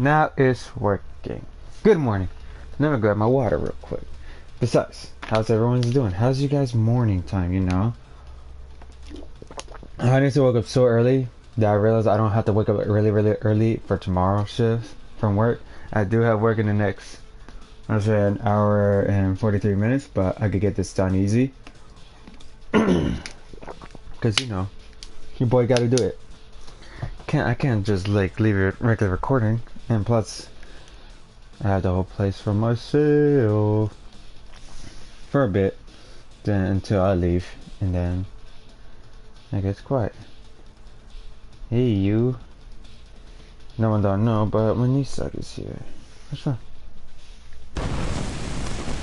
Now it's working. Good morning. Let me grab my water real quick. Besides, how's everyone's doing? How's you guys morning time, you know? I need to wake up so early that I realized I don't have to wake up really early for tomorrow's shift from work. I do have work in the next, I'll say, an hour and 43 minutes, but I could get this done easy. Cause you know, your boy gotta do it. I can't just like leave it regular recording, and plus I have the whole place for myself for a bit, then until I leave, and then it gets quiet. Hey you. No one don't know, but my niece is here. What's wrong?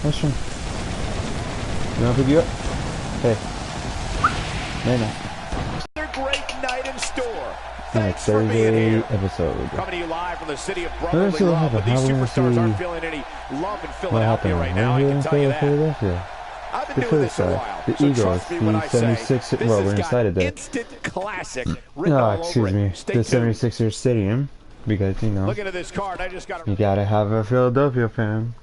What's wrong? You wanna pick you up? Hey. No. Great night in store. Next Thursday episode. Coming to you live from the city of Brotherly Love, but these superstars aren't feeling any love in Philadelphia right now, I can tell you that. I've been doing this a while. The Eagles, the 76, well, we're inside of the instant classic. Excuse me, the 76ers stadium, because, you know, looking at this card, I just got you gotta have a Philadelphia fan.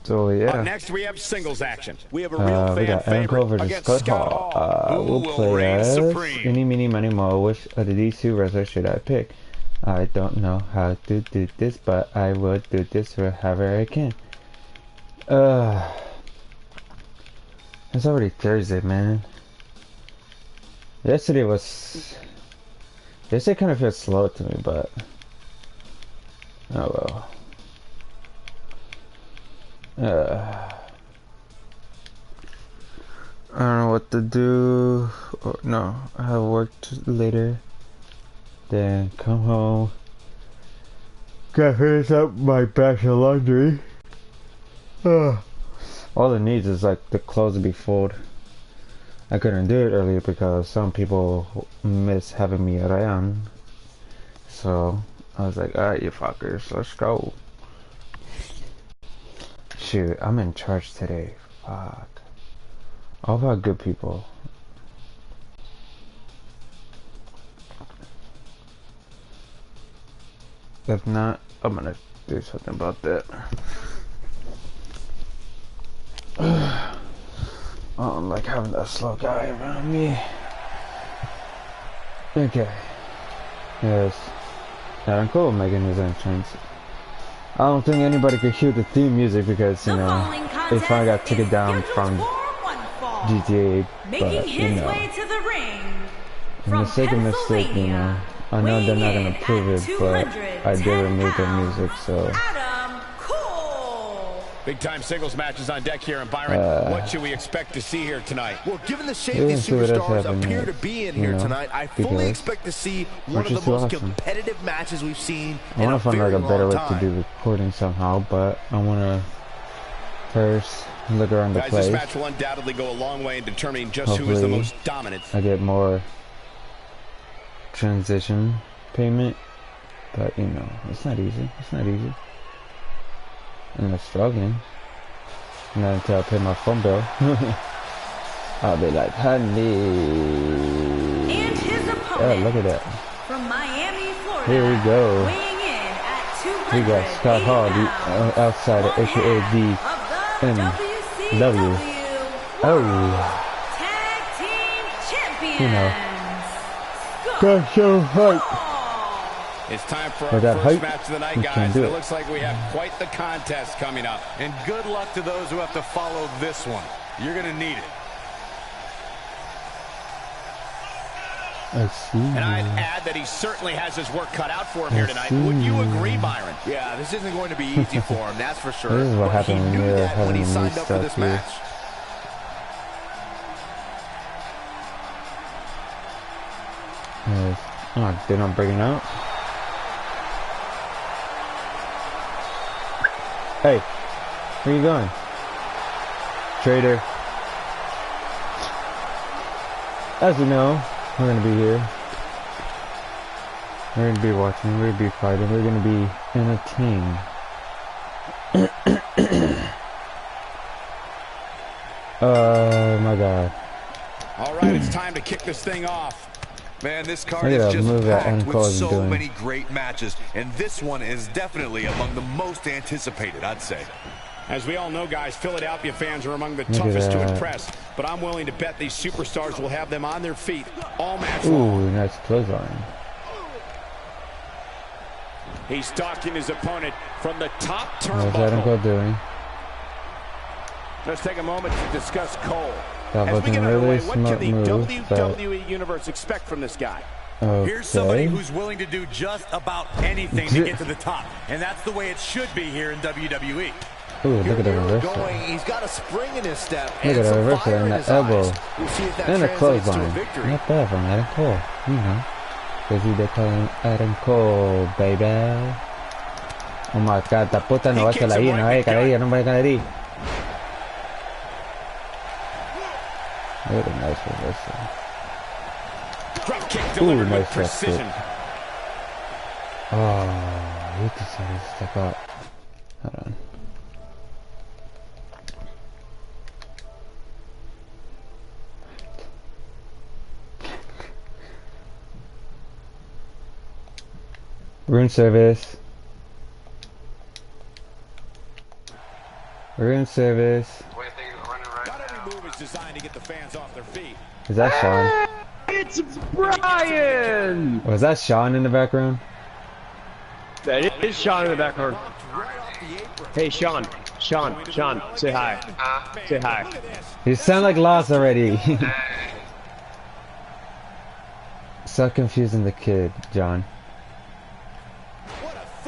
So, yeah. Up next, we have singles action. We have a real fan favorite versus against Scott Hall. We'll play as Eeny, Meeny, Miny, Mo. Which of these two wrestlers should I pick? I don't know how to do this, but I will do this wherever I can. It's already Thursday, man. Yesterday kind of feels slow to me, but oh well. I don't know what to do. Or, no, I have work later. Then come home. Gotta finish up my batch of laundry. All it needs is like the clothes to be folded. I couldn't do it earlier because some people miss having me around. So I was like, alright, you fuckers, let's go. Shoot, I'm in charge today. Fuck. All about good people. If not, I'm gonna do something about that. I don't like having that slow guy around me. Okay. Yes. Adam Cole making his entrance. I don't think anybody could hear the theme music because, you know, they finally got taken down from GTA, but, you know, in the second mistake, you know, I know they're not gonna prove it, but I did remove the music, so. Big time singles matches on deck here, and Byron, what should we expect to see here tonight? Well, given the shape these superstars appear to be in here tonight, I fully expect to see one of the most competitive matches we've seen in a very long time. I want to find like a better way to do recording somehow, but I want to first look around the place. This match will undoubtedly go a long way in determining just who is the most dominant. I get more transition payment, but you know, it's not easy. It's not easy. And I'm struggling. Not until I pay my phone bill. I'll be like, honey. And his opponent, yeah, look at that. From Miami, Florida. Here we go. Weighing in at 200. We got Scott Hall, the outsider, aka the MW. Oh. Tag team champions. You know. Got so hype. It's time for our first match of the night, guys. It looks like we have quite the contest coming up. And good luck to those who have to follow this one. You're going to need it. I see. And I'd add that he certainly has his work cut out for him here tonight. Would you agree, Byron? Yeah, this isn't going to be easy for him, that's for sure. This is what happened when you're when he having signed up for this match. Oh, they're not breaking out? Hey, where you going? Traitor. As you know, we're gonna be here. We're gonna be watching, we're gonna be fighting, we're gonna be entertained. Oh my god. Alright, it's time to kick this thing off. Man, this card is just move that packed with so doing. many great matches, and this one is definitely among the most anticipated, I'd say. As we all know, guys, Philadelphia fans are among the toughest to impress, but I'm willing to bet these superstars will have them on their feet all match long. Ooh, nice clothesline. He's stalking his opponent from the top What's Adam Cole turnbuckle. doing? Let's take a moment to discuss Cole. That As we wasn't get really underway, a what can smart the move, WWE Universe expect from this guy? Okay. Here's somebody who's willing to do just about anything to get to the top, and that's the way it should be here in WWE. Ooh, look at the reversal. He's got a spring in his step. Look at the reversal and the elbow. We'll see if that And a translates to clothesline. victory. Not bad from Adam Cole. You know. Because they call him Adam Cole, baby. Oh my god, esta puta no va a estar ahí, no va a caer ahí, no va a caer ahí. What a nice reversal. Drop kick Ooh, delivered nice with precision. Oh, he decided to step up. Hold on. Room service. Room service. Not every move is designed to get the fans off their feet. Is that Sean? It's Brian! Was that Sean in the background? That is Sean in the background. Hey, Sean. Sean, say hi. Say hi. You sound like Lost already. Stop confusing the kid, John.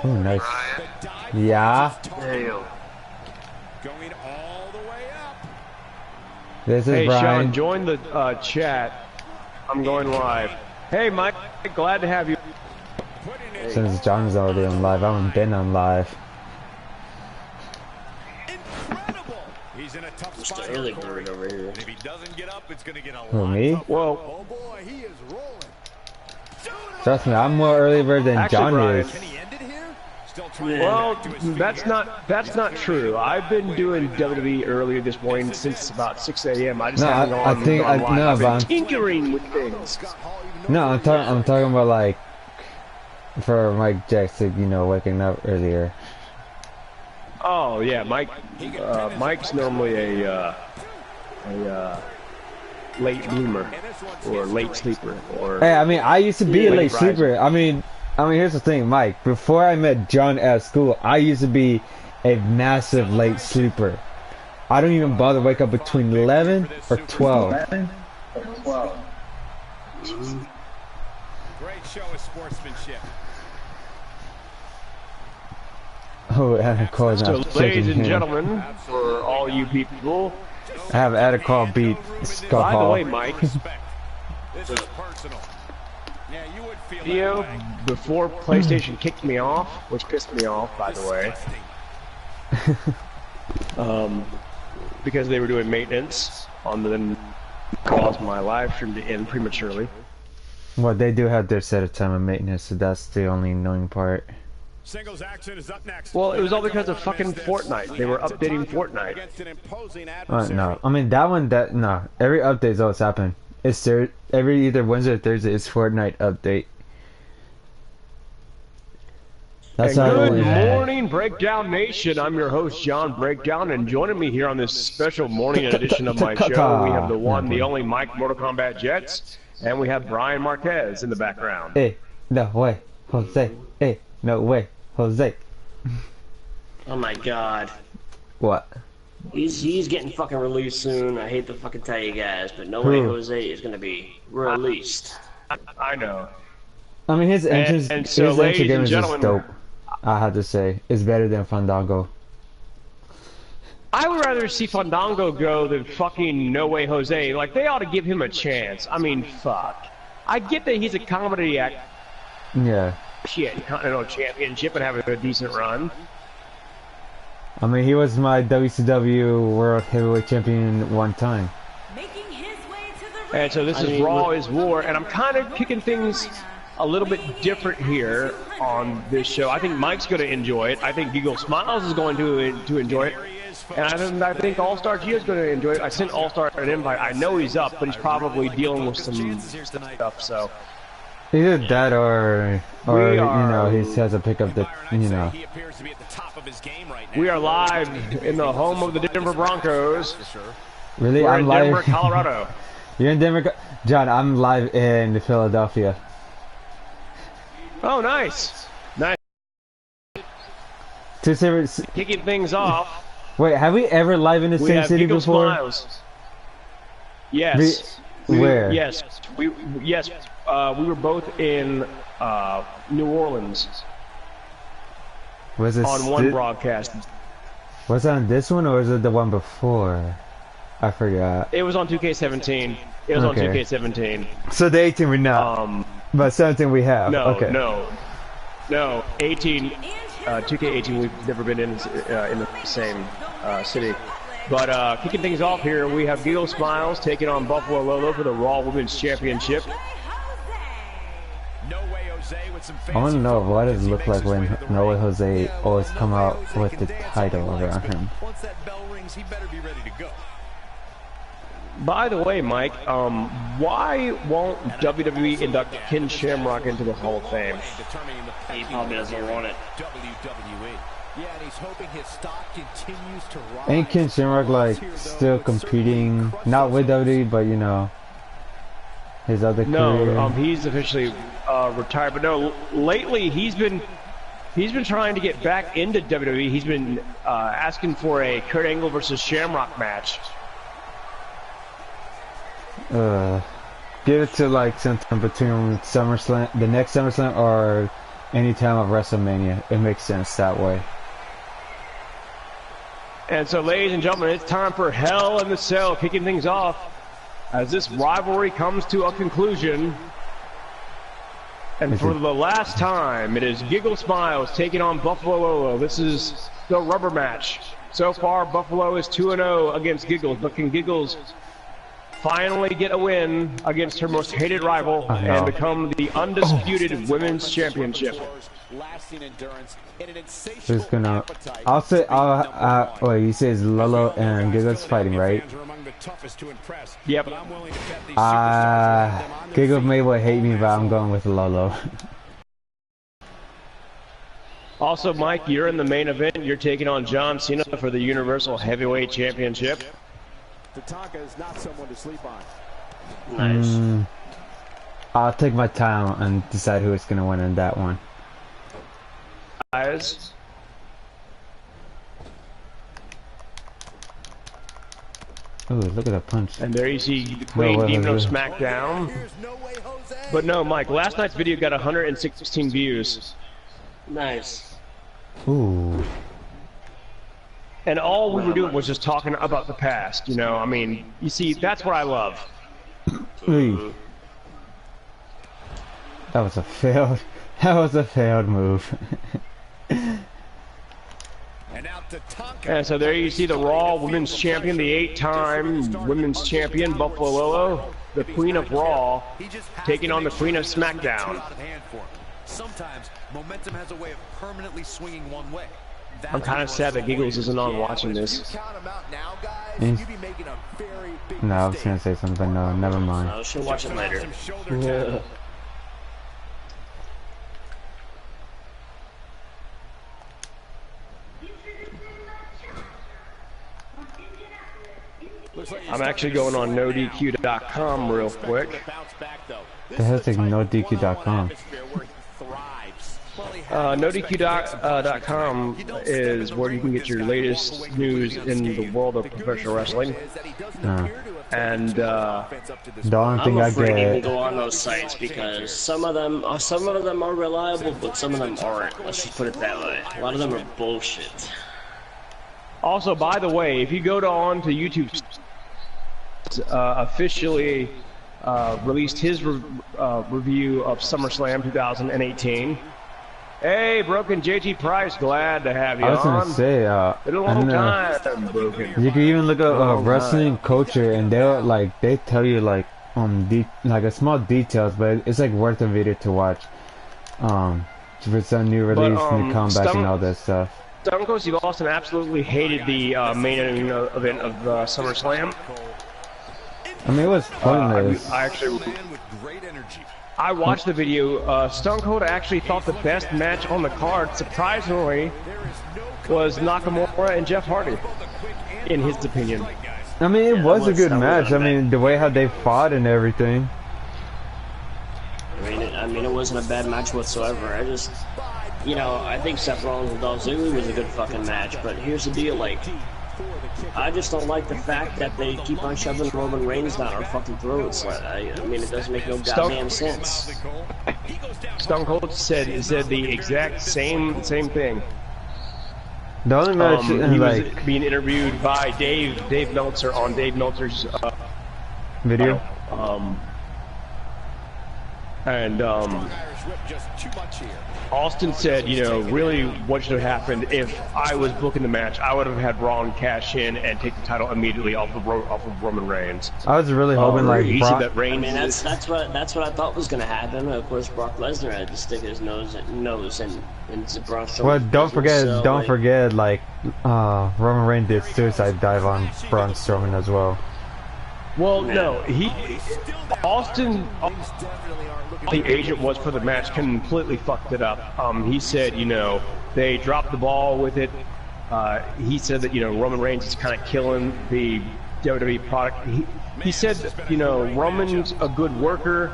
Oh, nice. Yeah. Going all the way up. This is Hey, Brian. Sean, join the chat. I'm going live. Hey, Mike, glad to have you. Since John's already on live, I haven't been on live. Incredible. He's in a tough spot. Early bird over here. If he doesn't get up, it's going to get a Who, lot me? tougher. Well, Oh boy, he is rolling. Trust me, I'm more early bird than Actually, John Brian, is. Can he end it here? Still trying well, to get to his feet that's here. not true. I've been doing WWE earlier this morning since about 6 a.m. I just No, haven't I gone, think- gone I- live. no, I've but I'm- been tinkering with things. No, I'm talking about like for Mike Jackson, you know, waking up earlier. Oh yeah, Mike's normally a late bloomer or late sleeper or. Hey, I mean, I used to be a Late late riser. sleeper. I mean, here's the thing, Mike. Before I met John at school, I used to be a massive late sleeper. I don't even bother wake up between 11 or 12. Great show of sportsmanship. Oh, Adam Cole's So, not ladies shaking and him. gentlemen, for all you people, I have Adam Cole beat Scott by the Hall. way, Mike, This is personal. Yeah, you would feel video that way. before PlayStation kicked me off, which pissed me off, by the way, because they were doing maintenance on the then caused my live stream to end prematurely. Well, they do have their set of time of maintenance, so that's the only annoying part. Singles action is up next. Well, it was all because of fucking Fortnite. They were updating Fortnite. Against an imposing No, adversary. I mean that one. No, every update's always happen. It's there every either Wednesday or Thursday. It's Fortnite update. That's And how good it went. morning, Breakdown Nation. I'm your host, John Breakdown, and joining me here on this special morning edition of my show, we have the one, the only Mike Mortal Kombat Jets, and we have Brian Marquez in the background. Hey, no way, Jose. Hey, no way, Jose. Oh my god. What? He's getting fucking released soon. I hate to fucking tell you guys, but no way Who? Jose is gonna be released. I know. I mean, his entrance, and so, his ladies entry game and is just gentlemen- dope. I have to say, it's better than Fandango. I would rather see Fandango go than fucking No Way Jose. Like, they ought to give him a chance. I mean, fuck. I get that he's a comedy act. Yeah. Shit, Continental Championship and have a decent run. I mean, he was my WCW World Heavyweight Champion one time. Making his way to the And so this is Raw is War, and I'm kind of kicking things a little bit different here on this show. I think Mike's going to enjoy it. I think Giggle Smiles is going to enjoy it. And I think All-Star Gio is going to enjoy it. I sent All-Star an invite. I know he's up, but he's probably dealing with some stuff. So Either that or you know, he has to pick up the, you know. We are live in the home of the Denver Broncos. Really? We're I'm in live. Denver, Colorado. You're in Denver, John. I'm live in Philadelphia. Oh, nice. Nice. Kicking things off. Wait, have we ever live in the same city Giggle before? Smiles. Yes. Where? Yes. We were both in New Orleans. Was this on one broadcast? Was it on this one or was it the one before? I forgot. It was on 2K17. It was on 2K17. So the 18 we know. But 17 we have. No, okay. No. 18. 2K18 we've never been in the same city. But kicking things off here, we have Giggle Smiles taking on Buffalo Lolo for the Raw Women's Championship. I want to know what does it look like when No Way Jose always come out with the title around him. By the way, Mike, why won't WWE induct Ken Shamrock into the Hall of Fame? He probably doesn't want it. Yeah, and he's hoping his stock continues to rise. Ain't Ken Shamrock like still competing, not with WWE, but you know, his other career? No, he's officially retired. But no, lately he's been trying to get back into WWE. He's been asking for a Kurt Angle versus Shamrock match. Give it to like sometime between SummerSlam, the next SummerSlam, or any time of WrestleMania. It makes sense that way. And so, ladies and gentlemen, it's time for Hell in the Cell, kicking things off as this rivalry comes to a conclusion. And for the last time, it is Giggle Smiles taking on Buffalo Lolo. This is the rubber match. So far, Buffalo is 2-0 against Giggles, but can Giggles finally get a win against her most hated rival and become the undisputed women's championship? Who's gonna? I'll say. Wait, you say it's Lolo and Giggles fighting, right? Yep. Giggles may well hate me, but I'm going with Lolo. Also, Mike, you're in the main event. You're taking on John Cena for the Universal Heavyweight Championship. Tatanka is not someone to sleep on. Nice. I'll take my time and decide who is gonna win in that one. Guys. Ooh, look at that punch. And there you see the Queen Demon of SmackDown. But no, Mike, last night's video got 116 views. Nice. Ooh. And all we were doing was just talking about the past, you know? I mean, you see, that's what I love. That was a failed move. And so there you see the Raw Women's Champion, the 8-time Women's Champion, Buffalo Lolo, the Queen of Raw, taking on the Queen of SmackDown. Sometimes momentum has a way of permanently swinging one way. I'm kind of sad that Giggles isn't on watching this. No, I was gonna say something, but no, never mind. I should watch it later. Yeah. I'm actually going on NoDQ.com real quick. The hell's like NoDQ.com? NoDQ.com is where you can get your latest news in the world of professional wrestling. And the only thing I afraid get. to go on those sites because some of them are reliable, but some of them aren't. Let's just put it that way. A lot of them are bullshit. Also, by the way, if you go onto YouTube, officially released his review of SummerSlam 2018. Hey, Broken JT Price, glad to have you on. I was gonna say, been a long time, Broken. You can even look at wrestling culture, and they tell you like a small details, but it's like worth a video to watch. For some new release, new comeback, and all that stuff. Stone Cold Steve Austin absolutely hated the main event of SummerSlam. I mean, it was pointless. I actually. I watched the video. Stone Cold actually thought the best match on the card, surprisingly, was Nakamura and Jeff Hardy, in his opinion. I mean, it was a good match. I mean, the way how they fought and everything. I mean, it wasn't a bad match whatsoever. I just, you know, I think Seth Rollins and Dolph Ziggler was a good fucking match. But here's the deal, like, I just don't like the fact that they keep on shoving Roman Reigns down our fucking throats. Like, I mean, it doesn't make no goddamn sense. Stone Cold said the exact same thing. The only match, He like, was being interviewed by Dave Meltzer on Dave Meltzer's video. Austin said, you know, really what should have happened if I was booking the match, I would have had Braun cash in and take the title immediately off of Roman Reigns. I was really hoping like Brock. That Reigns, I mean, that's what I thought was gonna happen. Of course, Brock Lesnar had to stick his nose into Braun Strowman. Well, don't forget, like Roman Reigns did suicide dive on Braun Strowman as well. Well, no, Austin, the agent was for the match, completely fucked it up. He said, you know, they dropped the ball with it. He said that, you know, Roman Reigns is kind of killing the WWE product. He said, you know, Roman's a good worker.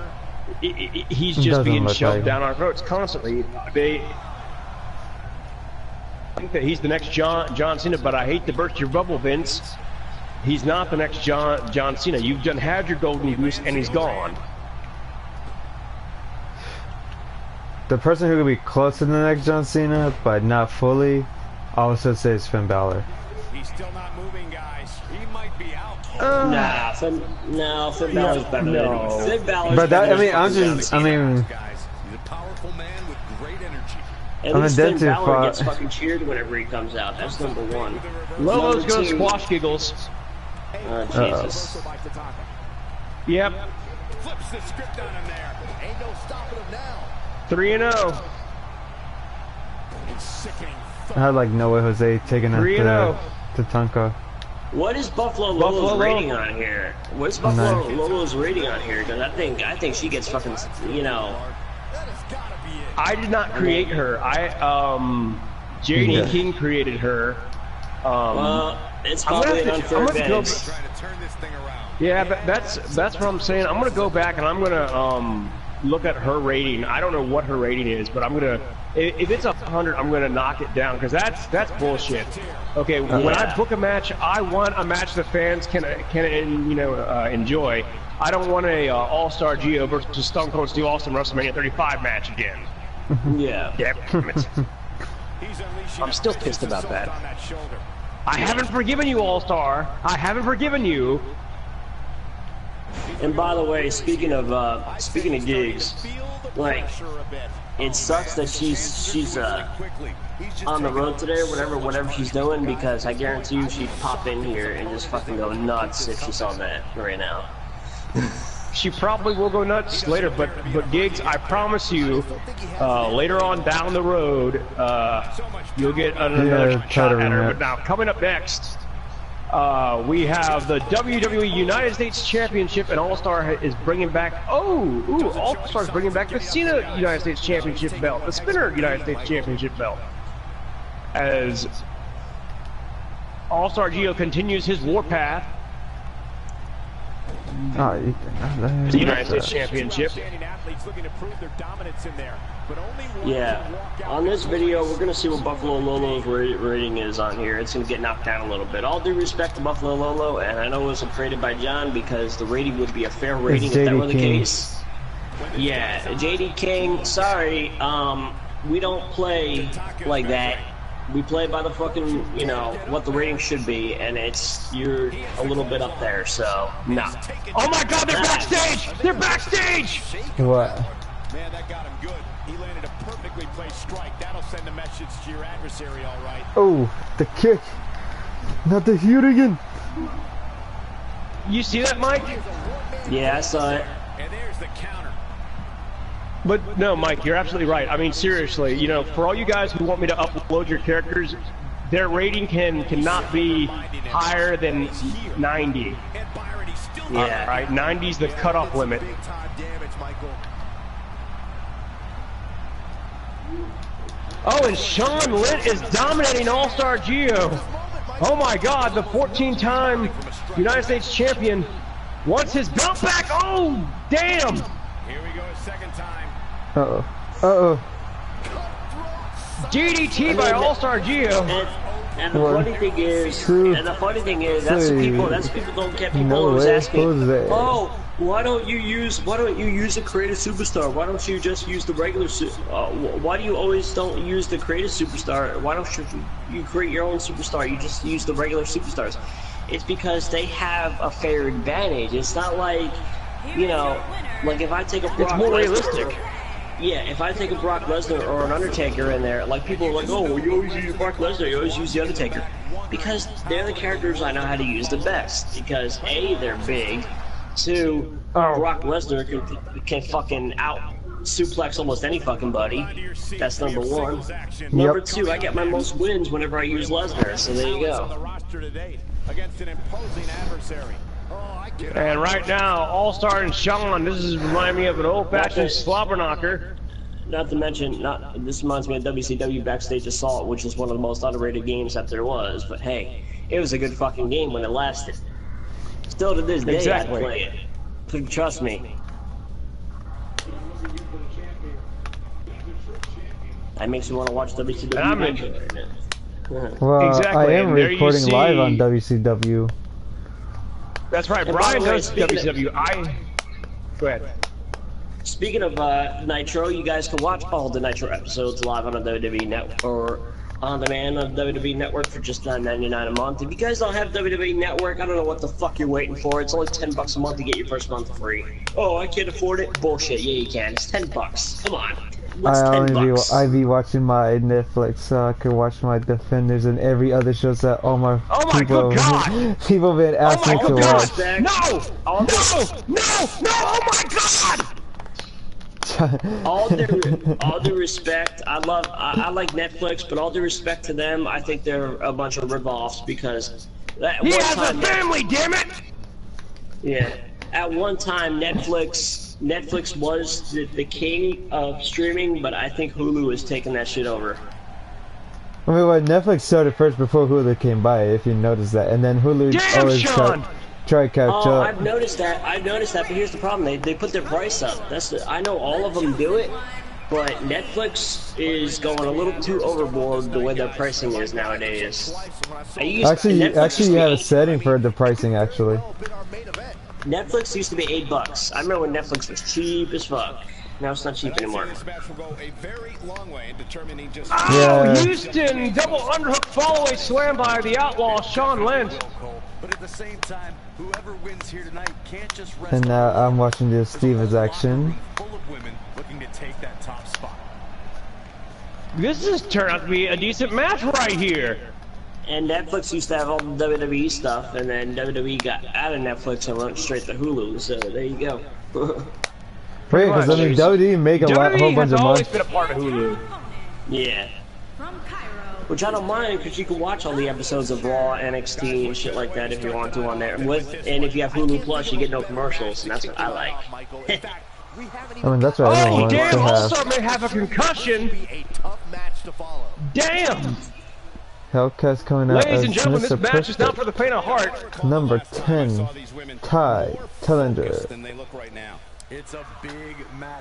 He's just being shoved down our throats constantly. They think that he's the next John Cena, but I hate to burst your bubble, Vince. He's not the next John Cena. You've done had your golden goose, and he's gone. The person who could be close to the next John Cena, but not fully, I also say is Finn Balor. He's still not moving, guys. He might be out. Finn Balor's better than Finn Balor's But that, better I mean, than I'm just, I mean, Guys, he's a powerful man with great energy. At least Finn Balor gets fucking cheered whenever he comes out. That's number one. Lolo's gonna squash Giggles. Jesus. Yep. Flips the script on him there. Ain't no stopping him now. 3-0. I had like No Way Jose taking it to Tonka. What is Buffalo Lolo's rating on here? What's Buffalo Lolo's rating on here? Because I think she gets fucking, you know. I did not create her. JD King created her. Well, it's probably an unfair advantage. Yeah, that's what I'm saying. I'm gonna go back and I'm gonna look at her rating. I don't know what her rating is, but I'm gonna, if it's 100, I'm gonna knock it down because that's bullshit. Okay, when I book a match, I want a match the fans can enjoy. I don't want a All-Star Gio versus Stone Cold Steve Austin WrestleMania 35 match again. Yeah. Damn it. I'm still pissed about that. I haven't forgiven you, All-Star. I haven't forgiven you. And by the way, speaking of gigs, like, it sucks that she's on the road today or whatever she's doing, because I guarantee you she'd pop in here and just fucking go nuts if she saw that right now. She probably will go nuts later, but Gigs, I promise you, later on down the road, you'll get another shot at her. But now, coming up next, we have the WWE United States Championship, and All-Star is bringing back, All-Star is bringing back the Cena United States Championship belt, the Spinner United States Championship belt, as All-Star Gio continues his warpath. The United States Championship. Yeah, on this video, we're going to see what Buffalo Lolo's rating is on here. It's going to get knocked down a little bit. All due respect to Buffalo Lolo, and I know it was created by John because the rating would be a fair rating if that were the case. Yeah, JD King, sorry, we don't play like that. We play by the fucking, you know, what the rating should be, and you're a little bit up there, so, nah. Oh my god, they're backstage! They're backstage! What? Man, that got him good. He landed a perfectly placed strike. That'll send a message to your adversary, all right. Oh, the kick. Not the heel again. You see that, Mike? Yeah, I saw it. And there's the counter. But no, Mike, you're absolutely right. I mean, seriously, you know, for all you guys who want me to upload your characters, their rating cannot be higher than 90. Yeah. All right, 90's the cutoff limit. Oh, and Sean Lent is dominating All-Star Gio. Oh my God, the 14-time United States champion wants his belt back. Oh, damn. Here we go, a second time. DDT by All-Star Gio. And the funny thing is, that's people don't get. People always asking, oh, why don't you use the creative superstar? Why don't you just use the regular? Why do you always don't use the creative superstar? Why don't you create your own superstar? You just use the regular superstars. It's because they have a fair advantage. It's not like, you know, like if I take a Brock Lesnar. Yeah, if I take a Brock Lesnar or an Undertaker in there, like people are like, oh, you always use Brock Lesnar, you always use the Undertaker. Because they're the characters I know how to use the best. Because A, they're big. 2, Brock Lesnar can fucking out suplex almost any fucking buddy. That's number 1. Number 2, I get my most wins whenever I use Lesnar, so there you go. And right now, All-Star and Sean, this is reminding me of an old-fashioned slobber knocker. Not to mention, this reminds me of WCW Backstage Assault, which is one of the most underrated games that there was. But hey, it was a good fucking game when it lasted. Still to this day, I'd play it. Trust me. That makes me want to watch WCW. Well, I am recording live on WCW. That's right, Brian does WCW. Go ahead. Speaking of Nitro, you guys can watch all the Nitro episodes live on the WWE Network or on demand on WWE Network for just $9.99 a month. If you guys don't have WWE Network, I don't know what the fuck you're waiting for. It's only $10 a month to get your first month free. Oh, I can't afford it? Bullshit. Yeah, you can. It's $10. Come on. I be watching my Netflix so I can watch my Defenders and every other shows that all my people been asking me to watch. No! Oh my God! all due respect, I like Netflix, but all due respect to them, I think they're a bunch of rip-offs because he has a family, damn it! Yeah, at one time Netflix was the king of streaming, but I think Hulu is taking that shit over. I mean, well, Netflix started first before Hulu came by, if you notice that, and then Hulu always try to catch up. I've noticed that, but here's the problem, they put their price up. I know all of them do it, but Netflix is going a little too overboard the way their pricing is nowadays. Actually, you have a setting for the pricing, actually. Netflix used to be $8. I remember when Netflix was cheap as fuck. Now it's not cheap anymore. Oh, Houston! Double underhook follow-away slam by the Outlaw, Sean Lent. But at the same time, whoever wins here tonight can't just rest. And now I'm watching the Stevens action. Full of women looking to take that top spot. This has turned out to be a decent match right here. And Netflix used to have all the WWE stuff, and then WWE got out of Netflix and went straight to Hulu. So there you go. Right, because I mean, WWE make a whole bunch of money. has always been a part of Hulu. Yeah. Which I don't mind, because you can watch all the episodes of Raw, NXT, and shit like that if you want to on there. And if you have Hulu Plus, you get no commercials, and that's what I like. I mean, that's what everyone wants to have. All-Star may have a concussion. Damn! Hellcat's coming out Ladies as and gentlemen, Mr. this match is not for the faint of heart. Number 10, Ty Tellinger.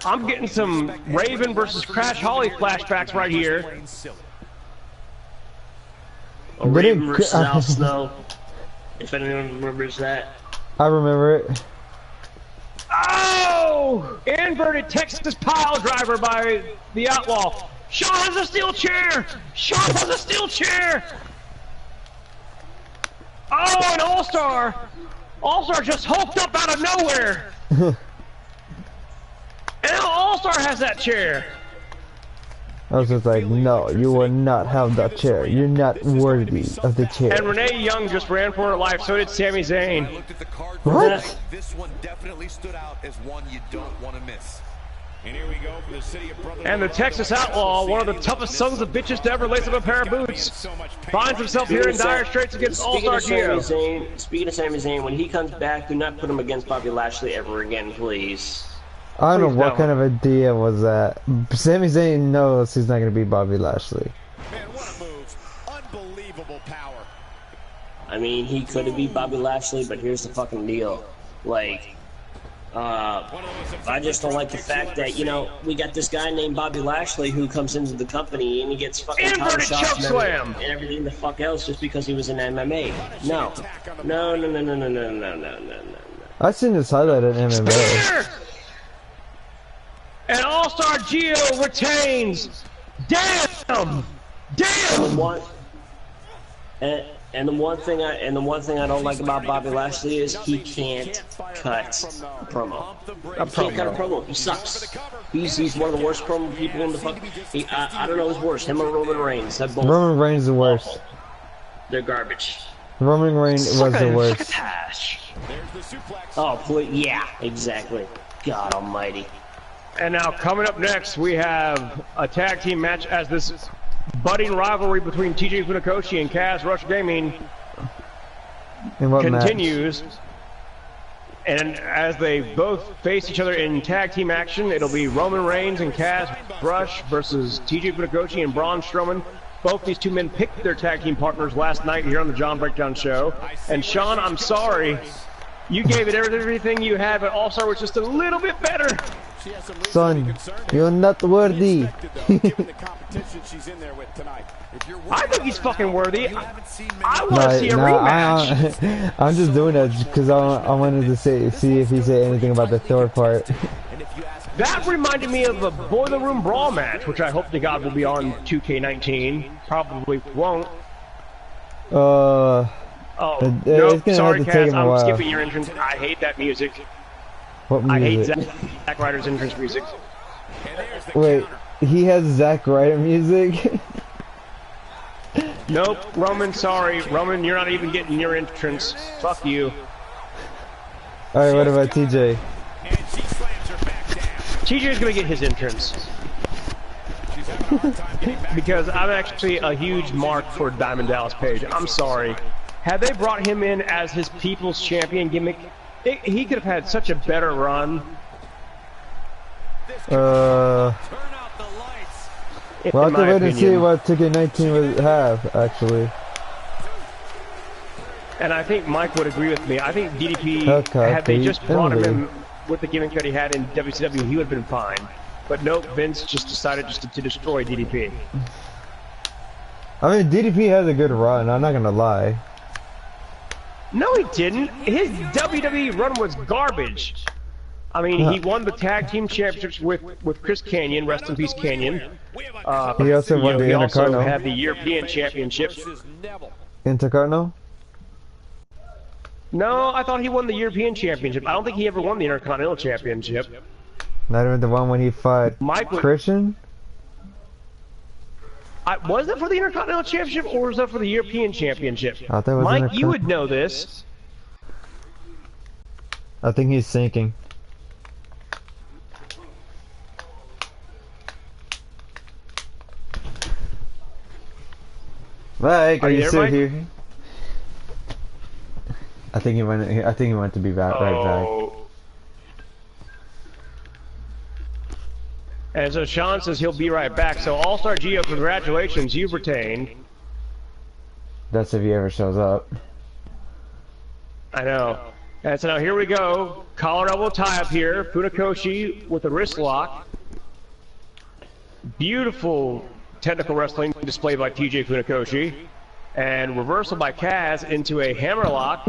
I'm getting some Raven versus Crash Holly flashbacks right here. Raven versus Al Snow. If anyone remembers that. I remember it. Oh! Inverted Texas pile driver by the Outlaw. Sean has a steel chair! Sean has a steel chair! Oh, and All-Star! All-Star just hulked up out of nowhere! And now All-Star has that chair! I was just like, no, you will not have that chair. You're not worthy of the chair. And Renee Young just ran for her life, so did Sami Zayn. What? This one definitely stood out as one you don't want to miss. And here we go for the city of Brotherly. And the Texas Outlaw, one of the toughest sons of bitches to ever lace up a pair of boots, finds himself here in dire straits against All-Star Gio. Speaking of Sami Zayn, when he comes back, do not put him against Bobby Lashley ever again, please. I don't know what kind of idea was that. Sami Zayn knows he's not going to beat Bobby Lashley. Man, what a move. Unbelievable power. I mean, he could have beat Bobby Lashley, but here's the fucking deal. Like, I just don't like the fact that, you know, we got this guy named Bobby Lashley who comes into the company and he gets fucking inverted choke slam and everything the fuck else just because he was in MMA. No. No, no, no, no, no, no, no, no, no, no. I've seen this highlight in MMA. And All-Star Gio retains. Damn! Damn! And the one thing I don't like about Bobby Lashley is he can't cut a promo. He can't cut a promo. He sucks. He's one of the worst promo people in the fuck. I don't know who's worse, him or Roman Reigns. Roman Reigns is the worst. They're garbage. Roman Reigns was the worst. Oh, please, yeah, exactly. God Almighty. And now coming up next, we have a tag team match as this budding rivalry between TJ Funakoshi and Kaz Rush Gaming continues. Match? And as they both face each other in tag team action, it'll be Roman Reigns and Kaz Rush versus TJ Funakoshi and Braun Strowman. Both these two men picked their tag team partners last night here on the John Breakdown Show. And Sean, I'm sorry, you gave it everything you had, but All-Star was just a little bit better. Son, you're not worthy. I think he's fucking worthy. I want to see a rematch. I'm just doing that because I wanted to see if he said anything about the Thor part. That reminded me of a Boiler Room Brawl match, which I hope to God will be on 2K19. Probably won't. Oh, nope, sorry, Kaz, I'm skipping your entrance. I hate that music. What music? I hate Zack Ryder's entrance music. Wait, he has Zack Ryder music? Nope, Roman, sorry. Roman, you're not even getting your entrance. Fuck you. Alright, what about TJ? TJ's gonna get his entrance. Because I'm actually a huge mark for Diamond Dallas Page. I'm sorry. Had they brought him in as his People's Champion gimmick, he could have had such a better run. We'll have to wait and see what 2K19 would have, actually. And I think Mike would agree with me. I think DDP, had they just brought him in with the gimmick that he had in WCW, he would have been fine. But nope, Vince just decided to destroy DDP. I mean, DDP has a good run, I'm not gonna lie. No, he didn't. His WWE run was garbage. I mean, he won the tag team championships with Chris Kanyon, rest in peace Kanyon. He also won the He also Intercontinental. had the European Championship. Intercontinental? No, I thought he won the European Championship. I don't think he ever won the Intercontinental Championship. Not even the one when he fought Christian? Was that for the Intercontinental Championship or was that for the European Championship? I thought it was Mike, you would know this. I think he's sinking. Mike, are you still here? I think he went. I think he went to be back. Right back. And so Sean says he'll be right back. So All-Star Gio, congratulations, you've retained. That's if he ever shows up. I know. And so now here we go. Collar elbow tie up here. Funakoshi with a wrist lock. Beautiful technical wrestling displayed by TJ Funakoshi. And reversal by Kaz into a hammerlock.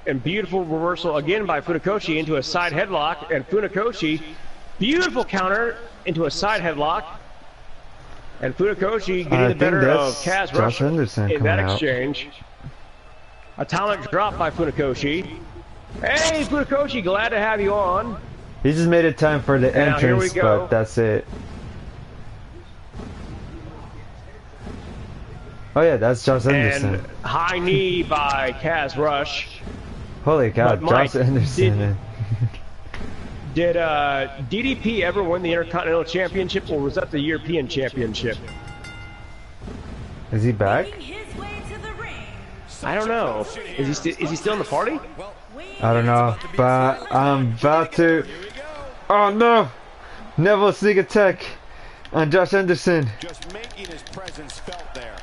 And beautiful reversal again by Funakoshi into a side headlock. And Funakoshi, beautiful counter into a side headlock. And Funakoshi getting the better of Kaz Rush in that exchange. Atomic drop by Funakoshi. Hey, Funakoshi, glad to have you on. He just made it time for the entrance, but that's it. Oh yeah, that's Josh Anderson. And high knee by Kaz Rush. Holy cow, Josh Anderson. Did DDP ever win the Intercontinental Championship, or was that the European Championship? Is he back? I don't know. Is he still in the party? I don't know, but I'm about to. Oh no! Neville sneak attack on Josh Anderson. Just making his presence felt there.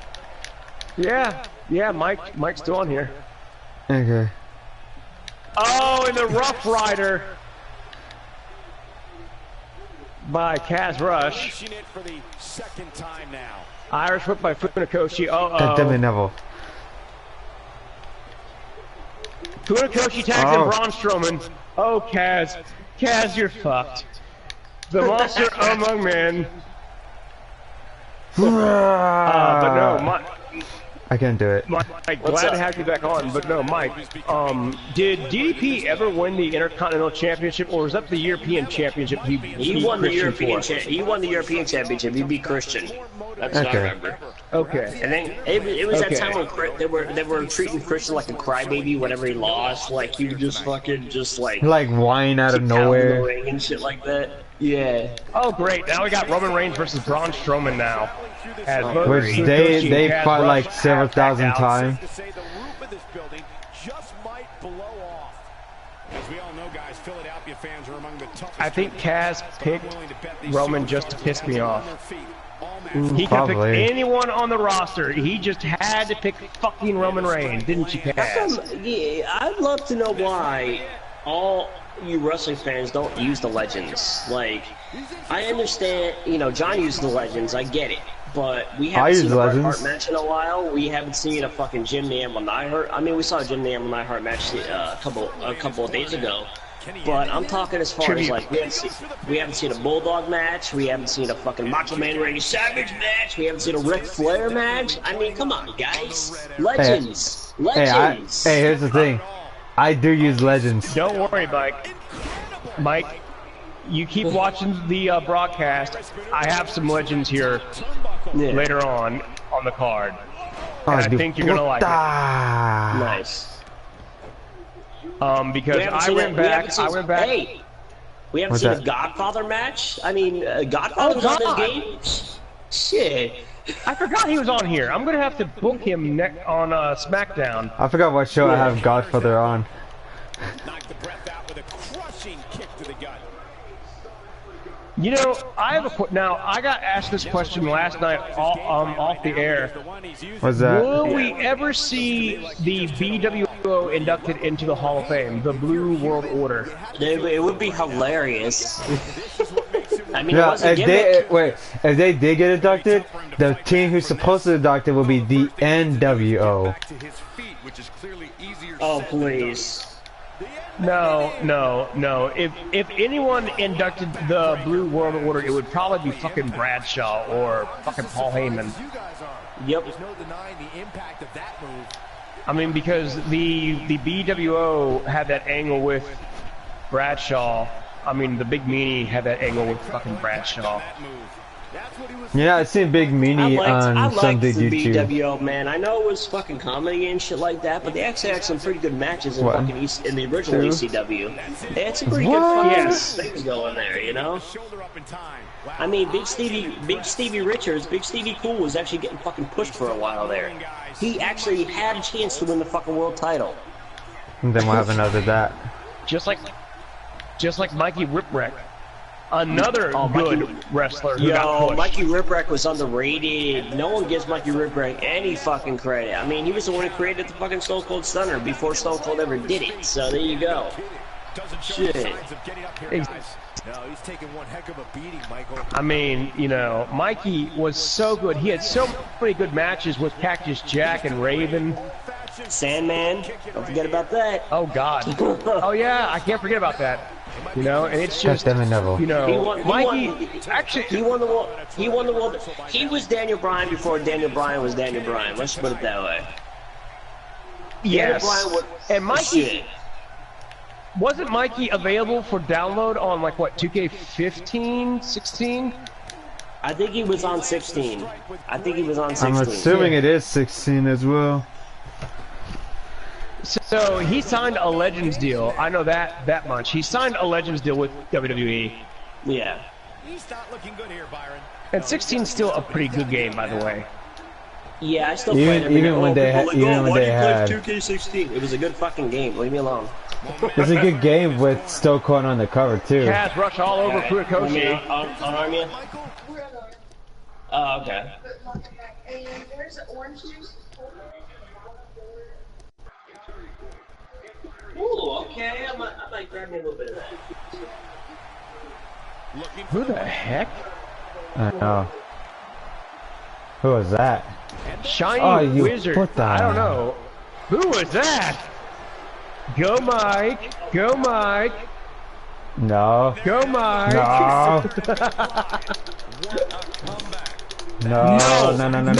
Yeah, Mike's still on here. Okay. Oh, and the Rough Rider by Kaz Rush. It for the second time now. Irish whip by Funakoshi. God damn it, Neville. Funakoshi tags in Braun Strowman. Oh, Kaz, you're fucked. The monster among men. But no, I can't do it. Mike, glad to have you back on, but no, Mike. Did DDP ever win the Intercontinental Championship, or was that the European Championship? He won the European He won the European Championship. He beat Christian. That's what I remember. Okay. And then it was that time when they were treating Christian like a crybaby whenever he lost. Like he would just fucking like whine out of nowhere ring and shit like that. Yeah. Oh great! Now we got Roman Reigns versus Braun Strowman now. Which they fought like several thousand times. I think Kaz picked Roman just to piss me off. He could pick anyone on the roster. He just had to pick fucking Roman Reigns, didn't you, Kaz? Yeah, I'd love to know why all you wrestling fans don't use the legends. Like, I understand, John used the legends, I get it. But we haven't seen a Bret Hart match in a while. We haven't seen a fucking Jim Neal Neidhart. I mean, we saw a Jim Neal Neidhart match a couple of days ago. But I'm talking as far as like we haven't seen a Bulldog match. We haven't seen a fucking Macho Man Randy Savage match. We haven't seen a Ric Flair match. I mean, come on, guys, legends, legends. Hey, here's the thing. I do use legends. Don't worry, Mike. Mike, you keep watching the broadcast. I have some legends here later on the card. And I think you're gonna like it. Nice. Because I went back. Hey, we haven't seen a Godfather match. I mean, Godfather's on this game. Shit. I forgot he was on here. I'm gonna have to book him on SmackDown. I forgot what show I have Godfather on. Knocked the breath out with a crushing kick to the gut. I have now I got asked this question last night off the air. What's that? Will we ever see the BWO inducted into the Hall of Fame, the Blue World Order? It would be hilarious. I mean, if they did get inducted, the team who's supposed to induct it will be the NWO. Oh please. No. If anyone inducted the Blue World Order, it would probably be fucking Bradshaw or fucking Paul Heyman. Yep. I mean, because the BWO had that angle with Bradshaw. I mean, the Big Meanie had that angle with fucking Bradshaw. Yeah, I seen Big Meanie on some big YouTube. I liked the BWO, man. I know it was fucking comedy and shit like that, but they actually had some pretty good matches in in the original ECW. They had some pretty good fucking things going there, I mean, Big Stevie Richards, Big Stevie Cool was actually getting fucking pushed for a while there. He actually had a chance to win the fucking world title. And then what happened after that? Just like Mikey Whipwreck. Another good wrestler who got pushed. Mikey Whipwreck was underrated. No one gives Mikey Whipwreck any fucking credit. I mean, he was the one who created the fucking Stone Cold Stunner before Stone Cold ever did it. So there you go. Shit. He's taking one heck of a beating, Michael. I mean, Mikey was so good. He had so many good matches with Cactus Jack and Raven. Sandman. Don't forget about that. Oh, God. Oh, yeah. I can't forget about that. And it's just, Mikey, he won the world. He won the world. He was Daniel Bryan before Daniel Bryan was Daniel Bryan. Let's put it that way. Yes. And Mikey, wasn't Mikey available for download on 2K15, 16? I think he was on 16. I'm assuming it is 16 as well. So he signed a Legends deal. I know that much. He signed a Legends deal with WWE. Yeah. He's not looking good here, Byron. And 16's still a pretty good game, by the way. Yeah, I still play it. Even when they had 2K16. It was a good fucking game. Leave me alone. It's a good game with Stone Cold on the cover too. Cass rush all over Funakoshi. Unarm you? Oh, okay. Ooh, okay. I might grab me a little bit of that. Who the heck? I know. Who was that? Shiny Wizard. I don't know. Who was that? Go Mike. Go Mike. No. Go Mike. No. No. No.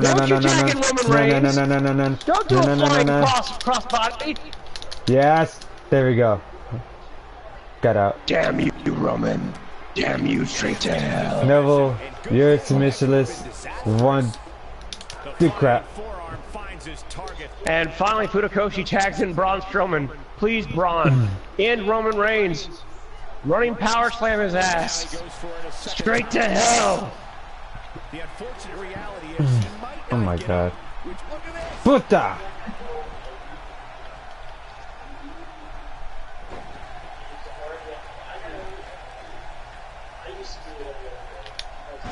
Don't you tag in Roman Reigns. No. Don't do a flying crossbody. Yes. There we go. Got out. Damn you, Roman. Damn you, straight to hell. Neville, you're submissionless. One. Good crap. And finally, Funakoshi tags in Braun Strowman. Please, Braun. End Roman Reigns. Running power slam his ass. Straight to hell. The unfortunate reality is he might Oh my god. Puta!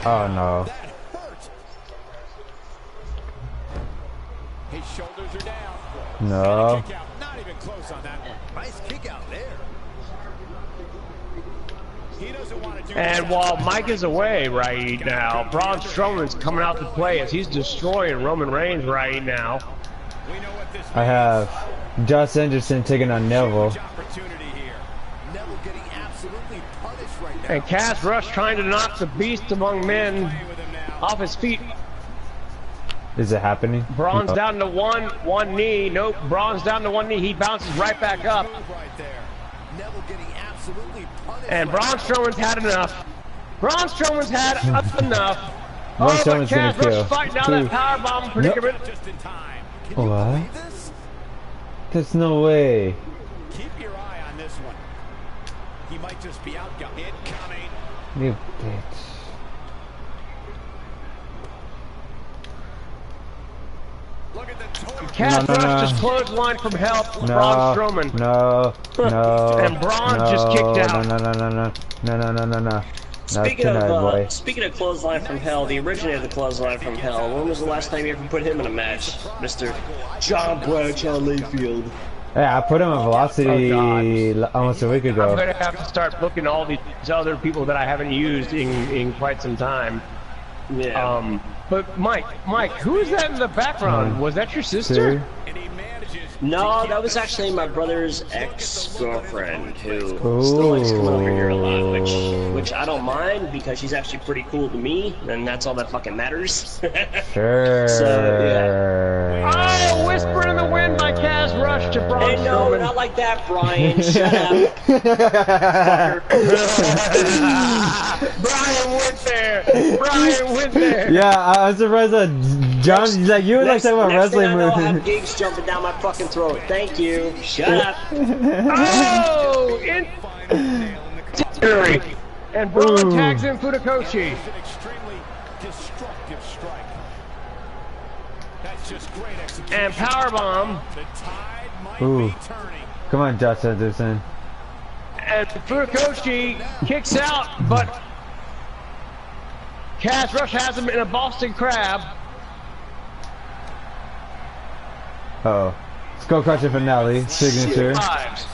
Oh no. His shoulders are down. No. Kick out. Not even close on that. Nice kick out there. He doesn't want to do And while Mike is away right now, Braun Strowman's coming out to play as he's destroying Roman Reigns right now. We know what this I have Josh Anderson taking on Neville. opportunity here. Neville getting absolutely punished right now. And Cass Rush trying to knock the beast among men off his feet. Is it happening? Braun's No. down to one knee. Nope, Braun's down to one knee. He bounces right back up. Right there. Neville getting absolutely punished. And Braun Strowman's had enough. Braun Strowman's had enough. Braun Oh, but Strowman's gonna Cass Rush kill. fighting out that powerbomb predicament. Just in time. Can you What? believe this? There's no way. Keep your eye on this one. He might just be outgunned. Incoming. You bitch. Look at the torque. Cass No. Rush just clothesline from hell. No. Braun Strowman. No. And Braun just kicked out. No. Not Speaking tonight, boy. speaking of clothesline from hell, the originator of the clothesline from hell. When was the last time you ever put him in a match, Mr. John Bradshaw Layfield? Yeah, I put him on Velocity almost a week I'm ago. gonna have to start booking all these other people that I haven't used in quite some time. Yeah. But Mike, who is that in the background? Was that your sister? And he manages. No, that was actually my brother's ex-girlfriend who still likes coming over here a lot, which I don't mind because she's actually pretty cool to me, and that's all that fucking matters. Sure. So, yeah. Oh, Whisper in the Wind by Cass Rush to Braun Hey, no, Strowman. not like that, Brian. Shut up. Brian went there. Yeah, I'm surprised that John, like, you were like talking about wrestling thing I know, I have movies. gigs jumping down my fucking throat. Thank you. Shut up. Oh, and Braun tags in Funakoshi. An extremely destructive strike. That's just great execution. And powerbomb. The tide might Ooh. be turning. Come on, Josh Anderson. And Funakoshi kicks out, but Cass Rush has him in a Boston Crab. Uh-oh. Skull Crusher finale, signature. Lives.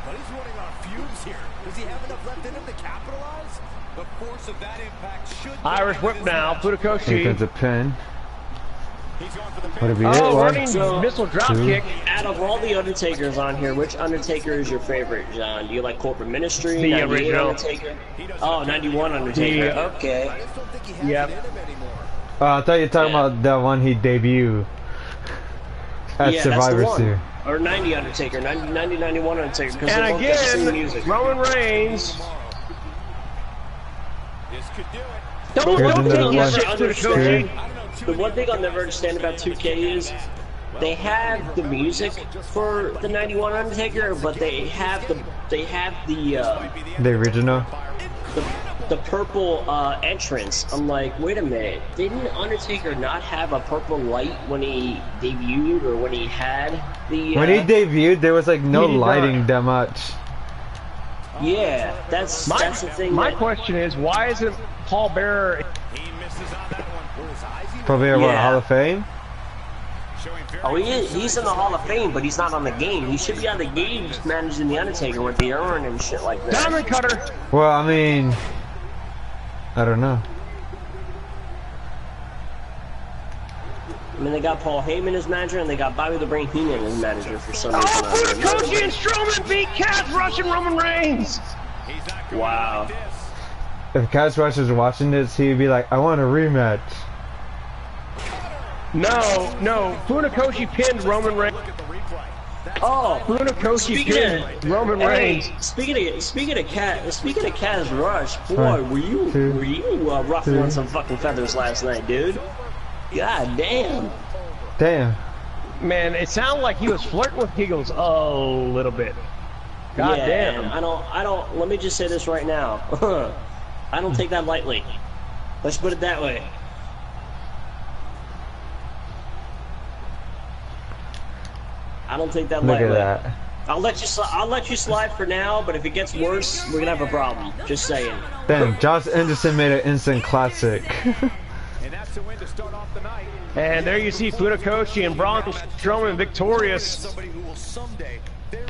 But he's running on fumes here. Does he have enough left in him to capitalize? The force of that impact should... Irish whip now, Here comes Funakoshi. a pin. He's going for the Would it be it? Oh, One, running missile drop two. kick. Out of all the Undertakers on here, which Undertaker is your favorite, John? Do you like Corporate Ministry? The 98 original. Undertaker? Oh, 91 Undertaker. The- Okay. I just don't think he has Yep. it in him anymore. I thought you were talking Yeah. about that one he debuted at Yeah, Survivor that's the Series. one. Or 90 Undertaker, 90, 91 Undertaker. Because And they both got the same again, music. Roman Reigns. This could do it. Don't Here's take another your one. shit, Funakoshi. The one thing I'll never understand about 2K is they have the music for the 91 Undertaker, but they have the The original. the purple entrance. I'm like, wait a minute, didn't Undertaker not have a purple light when he debuted, or when he had the? When he debuted, there was like no lighting that much. Yeah, that's the thing. My question is, why isn't Paul Bearer? He misses on that one. Probably in what, Hall of Fame? Oh, he's in the Hall of Fame, but he's not on the game. He should be on the game, just managing the Undertaker with the urn and shit like that. Diamond Cutter. Well, I mean, I don't know. I mean, they got Paul Heyman as manager, and they got Bobby the Brain Heenan as manager for some reason. Oh, Funakoshi and Strowman beat Kaz, Rush, and Roman Reigns. Wow. If Kaz Rush was watching this, he'd be like, I want a rematch. No, Funakoshi pinned Roman Reigns. Oh, Funakoshi pinned Roman Reigns. Speaking of Kaz Rush, boy, were you ruffling some fucking feathers last night, dude? God damn. Damn. Man, it sounded like he was flirting with Giggles a little bit. God damn. Man, I don't. Let me just say this right now. I don't take that lightly. Let's put it that way. I don't take that lightly. Look at that. I'll let you slide for now, but if it gets worse, we're gonna have a problem. Just saying. Damn, Josh Anderson made an instant classic. And that's the win to start off the night. And there you see Funakoshi and Braun Strowman victorious.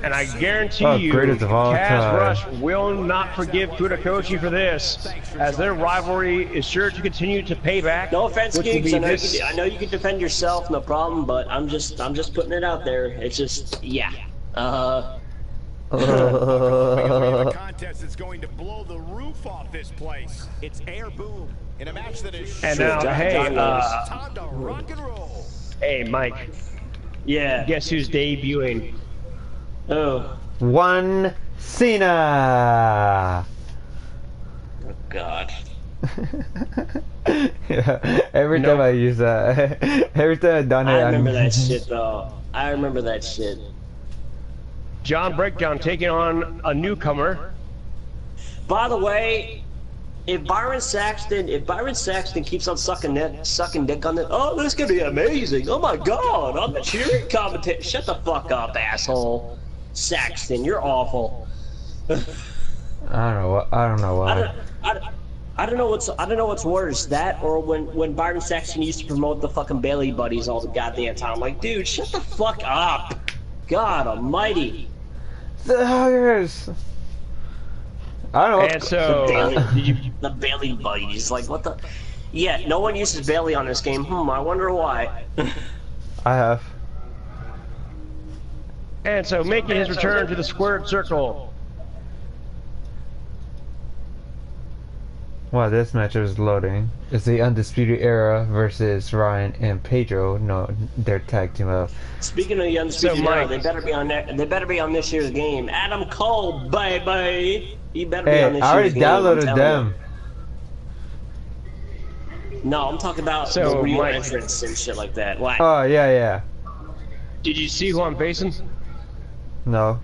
And I guarantee you, greatest of all Kaz time. Rush will not forgive Funakoshi for this, as their rivalry is sure to continue to pay back. No offense, which will Geeks. be I know you can defend yourself, no problem. But I'm just putting it out there. It's just, yeah. A contest that's going to blow the roof off this place. It's Air Boom in a match that is And now, time to rock and roll. Hey, Mike. Yeah. Guess who's debuting? Oh. One Cena. Oh God. Yeah, every time I use that, every time I've done it, I remember that shit though. I remember that shit. John Breakdown taking on a newcomer. By the way, if Byron Saxton keeps on sucking dick on it, oh, this is gonna be amazing. Oh my God, I'm the cheering commentator. Shut the fuck up, asshole. Saxton, you're awful. I don't know why. I don't know what's worse, that or when Byron Saxton used to promote the fucking Bailey Buddies all the goddamn time. Like, dude, shut the fuck up. God almighty. The huggers. I don't know. And so, The Bailey Buddies, like what the? Yeah, no one uses Bailey on this game. I wonder why. I have. And so, making his return to the squared circle. Wow, this match is loading. It's the Undisputed Era versus Ryan and Pedro. No, they're tag team up. Speaking of the Undisputed Era, they better be on that. They better be on this year's game. Adam Cole, baby. He better be on this year's game. I already downloaded them. No, I'm talking about the real entrance and shit like that. Why? Oh, yeah. Did you see who I'm facing? No.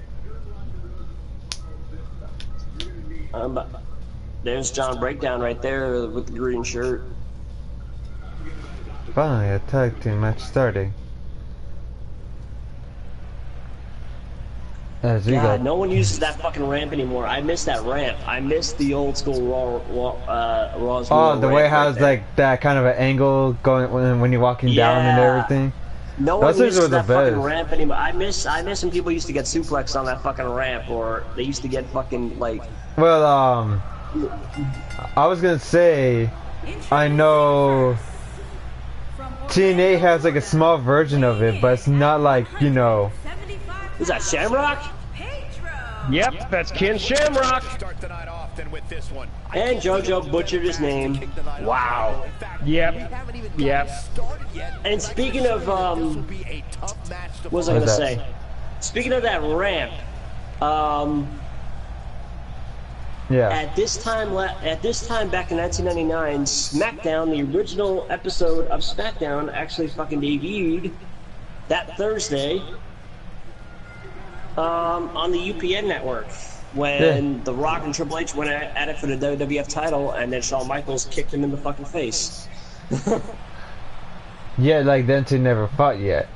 There's John Breakdown right there with the green shirt. Finally, a tag team match starting. As we God, got... no one uses that fucking ramp anymore. I miss that ramp. I miss the old school Raw's. Oh, the way it has like that kind of an angle going when you're walking down and everything. No one uses that fucking ramp anymore. I miss when people used to get suplexed on that fucking ramp, or they used to get fucking like. Well, I was gonna say, I know TNA has like a small version of it, but it's not like, you know. Is that Shamrock? Yep, that's Ken Shamrock. And JoJo butchered his name. Wow. Yep. And speaking of, what was I gonna say? Speaking of that ramp, yeah. At this time back in 1999, SmackDown, the original episode of SmackDown, actually fucking debuted that Thursday on the UPN network. when The Rock and Triple H went at it for the WWF title, and then Shawn Michaels kicked him in the fucking face. Yeah, like them two never fought yet.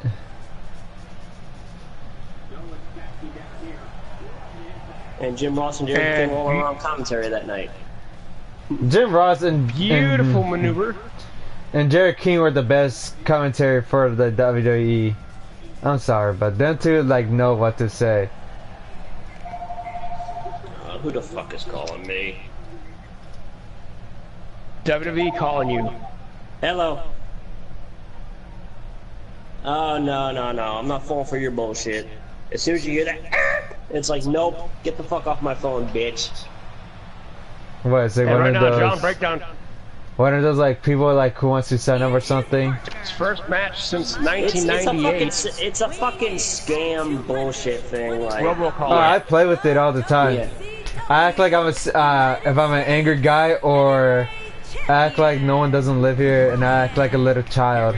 And Jim Ross and Jerry King all around commentary that night. Jim Ross and Beautiful maneuver. And Jerry King were the best commentary for the WWE. I'm sorry, but them two like know what to say. Who the fuck is calling me? WWE calling you. Hello. Oh, no, no, no. I'm not falling for your bullshit. As soon as you hear that, it's like, nope, get the fuck off my phone, bitch. What, is it And one right of now, those... John, breakdown. One of those like people like who wants to sign up or something? His first match since 1998. It's a fucking scam bullshit thing. Like, Robocall. Oh, I play with it all the time. Yeah. I act like I'm if I'm an angry guy, or I act like no one doesn't live here, and I act like a little child.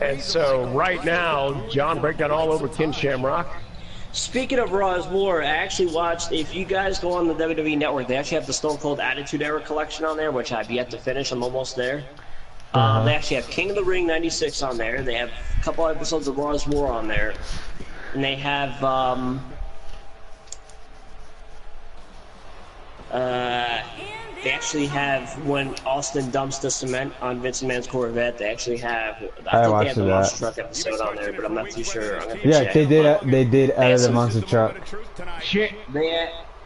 And so right now, John breakdown all over Ken Shamrock. Speaking of Raw's War, I actually watched, if you guys go on the WWE Network, they actually have the Stone Cold Attitude Era collection on there, which I've yet to finish. I'm almost there. They actually have King of the Ring 96 on there. They have a couple episodes of Raw's War on there. And they have, they actually have when Austin dumps the cement on Vince McMahon's Corvette. They actually have, I think they have the monster truck episode on there, but I'm not too sure. Yeah, check. They did add the monster truck. Shit.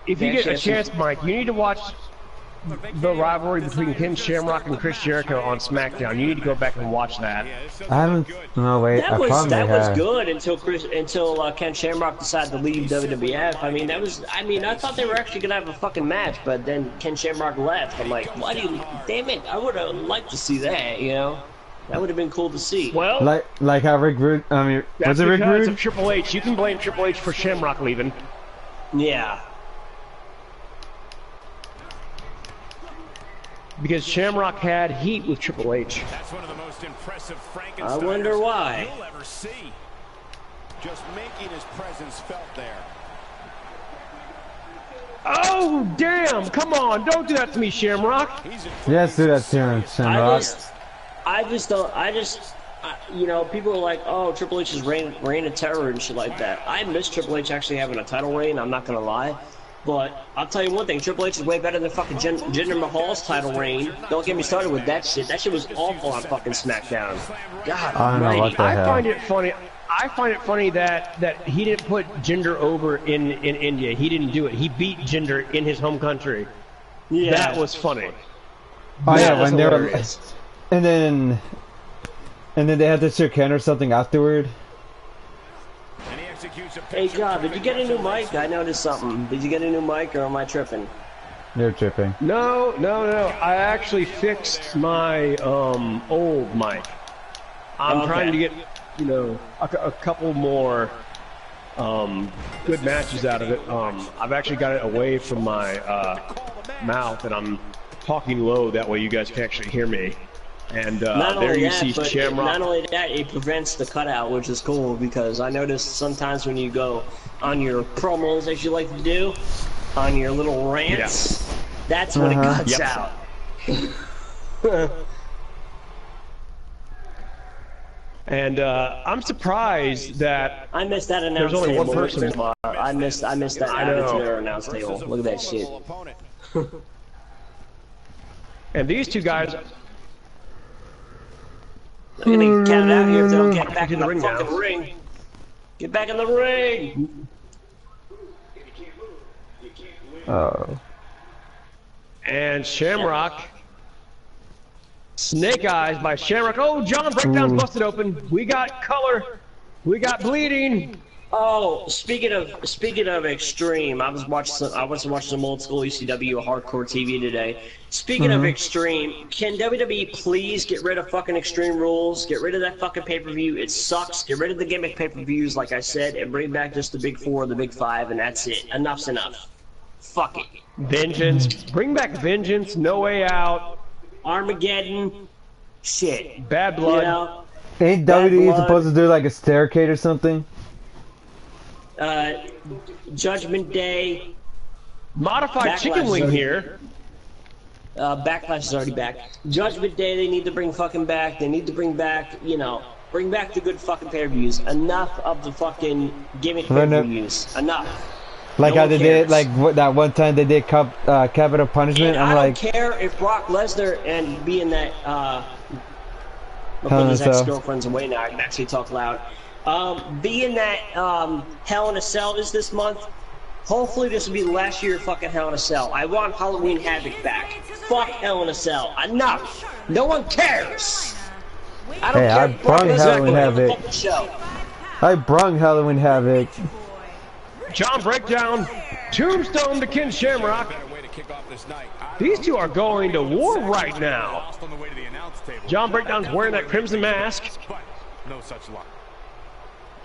If you get a chance, Mike, you need to watch the rivalry between Ken Shamrock and Chris Jericho on SmackDown. You need to go back and watch that. I haven't. No wait, that was good until Ken Shamrock decided to leave WWF. I thought they were actually gonna have a fucking match, but then Ken Shamrock left. I'm like, why do you? Damn it! I would have liked to see that. You know, that would have been cool to see. Well, like how Rick Rude. I mean, was it Rick Rude? Of Triple H. You can blame Triple H for Shamrock leaving. Yeah. Because Shamrock had heat with Triple H. That's one of the most impressive I wonder why. you'll ever see. Just making his presence felt there. Oh, damn! Come on, don't do that to me, Shamrock. Yes, do that to him, Shamrock. You know, people are like, oh, Triple H's reign of terror and shit like that. I miss Triple H actually having a title reign, I'm not gonna lie. But I'll tell you one thing, Triple H is way better than fucking Jinder Mahal's title reign. Don't get me started with that shit. That shit was awful on fucking SmackDown. God, I don't know what the hell. I find it funny that he didn't put Jinder over in India. He didn't do it. He beat Jinder in his home country. Yeah. That was funny. Oh yeah, when they were, and then they had to shake hands or something afterward. Hey John, did you get a new mic? I noticed something. Did you get a new mic, or am I tripping? You're tripping. No. I actually fixed my old mic. I'm trying to get, you know, a couple more good matches out of it. I've actually got it away from my mouth, and I'm talking low. That way, you guys can actually hear me. And there you see Shamrock. Not only that, it prevents the cutout, which is cool, because I noticed sometimes when you go on your promos, as you like to do, on your little rants, that's when it cuts out. And I'm surprised that I missed that announce there's only table. one person. I missed that Attitude Era announce table. Look at that shit. And these two guys. They're gonna get counted out here if they don't get back in the fucking ring. Get back in the ring! Oh. And Shamrock. Snake Eyes by Shamrock. Oh, John, breakdown's busted open. We got color. We got bleeding. Oh, speaking of Extreme, I was watching some old school ECW hardcore TV today. Speaking of Extreme, can WWE please get rid of fucking Extreme Rules? Get rid of that fucking pay-per-view. It sucks. Get rid of the gimmick pay-per-views, like I said, and bring back just the big four, the big five, and that's it. Enough's enough. Fuck it. Vengeance. Bring back Vengeance. No Way Out. Armageddon. Shit. Bad Blood. You know? Ain't WWE supposed to do like a staircase or something? Judgment Day. Modified Backlash chicken wing is already- here. Backlash is already back. Judgment Day, they need to bring fucking back. They need to bring back, bring back the good fucking pay-per-views. Enough of the fucking gimmick pay-per-views. Enough. Like No how one they cares. did, like that one time they did capital punishment. And I'm I like, don't care if Brock Lesnar and being that, my Hell in a brother's Cell. ex-girlfriend's away now, I can actually talk loud. Being that Hell in a Cell is this month, hopefully this will be the last year of fucking Hell in a Cell. I want Halloween Havoc back. Fuck Hell in a Cell. Enough. No one cares. I don't Hey, care. I if Brock brung Lesnar Halloween put on the Havoc. fucking show. I brung Halloween Havoc. John Breakdown. Tombstone to Ken Shamrock. These two are going to war right now. John Breakdown's wearing that crimson mask. No such luck.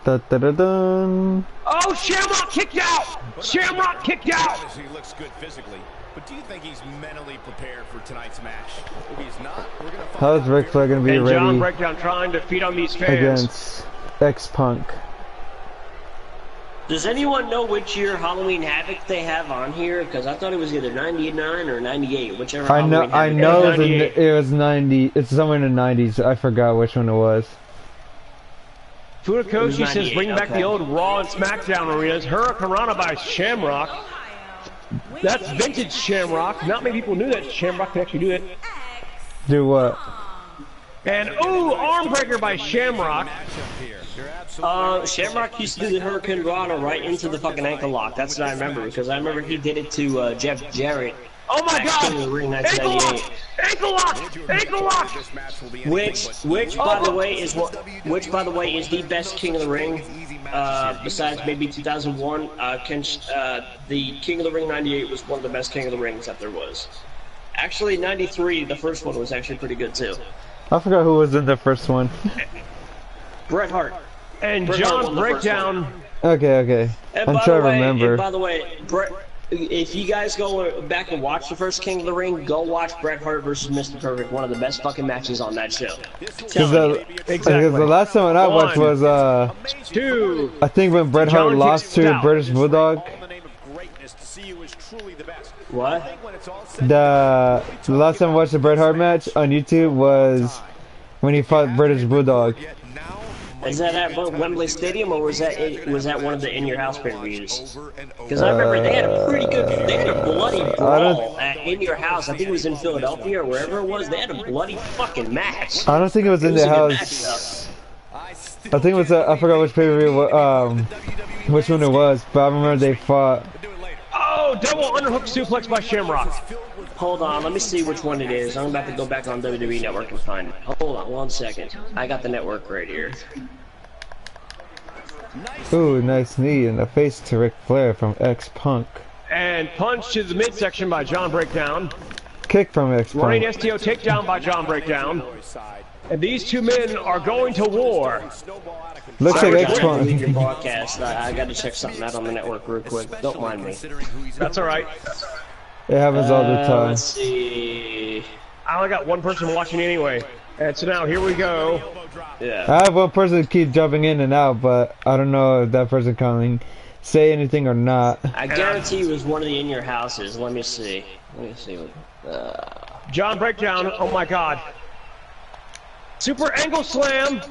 Da, da, da, dun. Oh, Shamrock kicked out! Shamrock kicked out! He looks good physically, but do you think he's mentally prepared for tonight's match? If he's not, we're gonna find How's out Ric Flair gonna be And John ready Breakdown trying to feed on these fans. against X-Punk? Does anyone know which year Halloween Havoc they have on here? Because I thought it was either 99 or 98, whichever I know, Halloween Havoc. I know, 98. it was 90. It's somewhere in the 90s. I forgot which one it was. Funakoshi says 98, bring back okay. the old Raw and SmackDown arenas. Hurricanrana by Shamrock. That's vintage Shamrock. Not many people knew that Shamrock could actually do it. Do what? And ooh, Armbreaker by Shamrock. Shamrock used to do the Hurricane Rana right into the fucking ankle lock. That's what I remember, because I remember he did it to Jeff Jarrett. Oh my Back in the God! ring Ankle lock! 1998. Ankle lock! Ankle lock! Which by the way is the best King of the Ring, besides maybe 2001. The King of the Ring 98 was one of the best King of the Rings that there was. Actually, 93, the first one was actually pretty good too. I forgot who was in the first one. Bret Hart. And Bret Hart John won the first Breakdown. Okay. And I'm by trying the to way, remember. And by the way, Bret, if you guys go back and watch the first King of the Ring, go watch Bret Hart versus Mr. Perfect, one of the best fucking matches on that show. Because the last time I watched One. was Two. I think when Bret Hart John lost kicks to out. British Bulldog. What? The last time I watched the Bret Hart match on YouTube was when he fought British Bulldog. Is that at Wembley Stadium, or was that one of the In Your House pay-per-views? Because I remember they had a bloody brawl at In Your House. I think it was in Philadelphia or wherever it was. They had a bloody fucking match. I don't think it was in It was the a good house. match, I think it was I forgot which pay-per-view, which one it was, but I remember they fought. Oh, double underhook suplex by Shamrock. Hold on, let me see which one it is. I'm about to go back on WWE Network and find it. Hold on 1 second. I got the network right here. Ooh, nice knee in the face to Ric Flair from X-Punk. And punch to the midsection by John Breakdown. Kick from Running X-Punk. STO takedown by John Breakdown. And these two men are going to war. Looks Sorry, like guys, I leave X-Punk. your broadcast. I got to check something out on the network real quick. Don't mind me. That's alright. It happens all the time. Let's see. I only got one person watching anyway. And so now here we go. Yeah. I have one person keep jumping in and out, but I don't know if that person can say anything or not. I guarantee it was one of the In Your Houses. Let me see. John Breakdown, oh my God. Super angle slam.